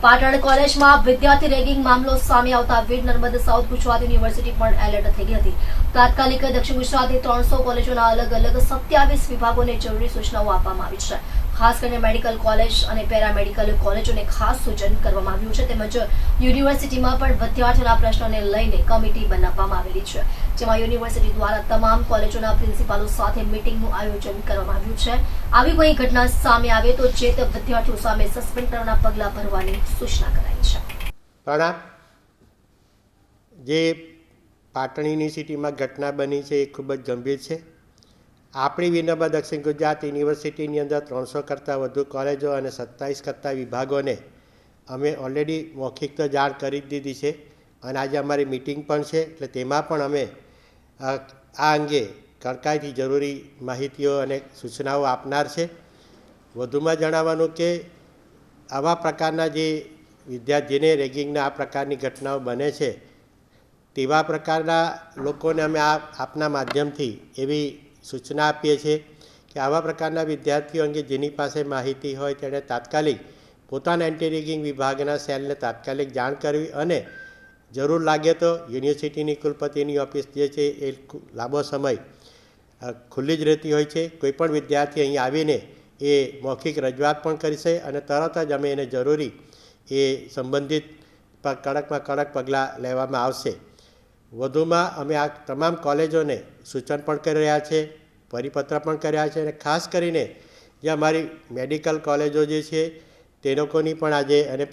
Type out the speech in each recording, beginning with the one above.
પાટણ કોલેજમાં વિદ્યાર્થી રેગિંગ મામલો સામે આવતા વીર નર્મદ સાઉથ ગુજરાત યુનિવર્સિટી પણ એલર્ટ થઈ ગઈ હતી. તાત્કાલિક દક્ષિણ ગુજરાતની 300 કોલેજોના અલગ અલગ 27 વિભાગોને જરૂરી સૂચનાઓ આપવામાં આવી છે. ખાસ કરીને મેડિકલ કોલેજ અને પેરામેડિકલ કોલેજોને ખાસ સૂચન કરવામાં આવ્યું છે. તેમજ યુનિવર્સિટીમાં પણ વિદ્યાર્થીઓના પ્રશ્નોને લઈને કમિટી બનાવવામાં આવેલી છે, જેમાં યુનિવર્સિટી દ્વારા તમામ કોલેજોના પ્રિન્સિપાલો સાથે મીટિંગનું આયોજન કરવામાં આવ્યું છે. આવી કોઈ ઘટના સામે આવે તો જે તે વિદ્યાર્થીઓ સામે સસ્પેન્ડ કરવાના પગલાં ભરવાની સૂચના કરાઈ છે. પણ જે પાટણ યુનિવર્સિટીમાં ઘટના બની છે એ ખૂબ જ ગંભીર છે. આપણી વિનર્મદ દક્ષિણ ગુજરાત યુનિવર્સિટીની અંદર 300 કરતાં વધુ કોલેજો અને 27 કરતાં વિભાગોને અમે ઓલરેડી મૌખિક તો જાણ કરી જ દીધી છે અને આજે અમારી મિટિંગ પણ છે, એટલે તેમાં પણ અમે આ અંગે કડકાઈથી જરૂરી માહિતીઓ અને સૂચનાઓ આપનાર છે. વધુમાં જણાવવાનું કે આવા પ્રકારના જે વિદ્યાર્થીને રેગિંગના આ પ્રકારની ઘટનાઓ બને છે તેવા પ્રકારના લોકોને અમે આપના માધ્યમથી એવી સૂચના આપીએ છીએ કે આવા પ્રકારના વિદ્યાર્થીઓ અંગે જેની પાસે માહિતી હોય તેણે તાત્કાલિક પોતાના એન્ટી રેગિંગ વિભાગના સેલને તાત્કાલિક જાણ કરવી અને જરૂર લાગે તો યુનિવર્સિટીની કુલપતિની ઓફિસ જે છે એ લાંબો સમય ખુલ્લી જ રહેતી હોય છે. કોઈપણ વિદ્યાર્થી અહીં આવીને એ મૌખિક રજૂઆત પણ કરી છે અને તરત જ અમે એને જરૂરી એ સંબંધિત કડકમાં કડક પગલાં લેવામાં આવશે. વધુમાં અમે આ તમામ કોલેજોને સૂચન પણ કરી રહ્યા છે, પરિપત્ર પણ કર્યા છે અને ખાસ કરીને જે અમારી મેડિકલ કોલેજો જે છે તે લોકોની પણ આજે અને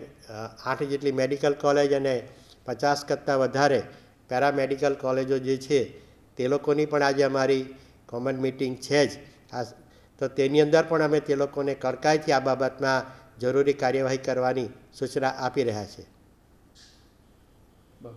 8 જેટલી મેડિકલ કોલેજ અને 50 કરતાં વધારે પેરામેડિકલ કોલેજો જે છે તે લોકોની પણ આજે અમારી કોમન મિટિંગ છે જ. તો તેની અંદર પણ અમે તે લોકોને કડકાઈથી આ બાબતમાં જરૂરી કાર્યવાહી કરવાની સૂચના આપી રહ્યા છીએ.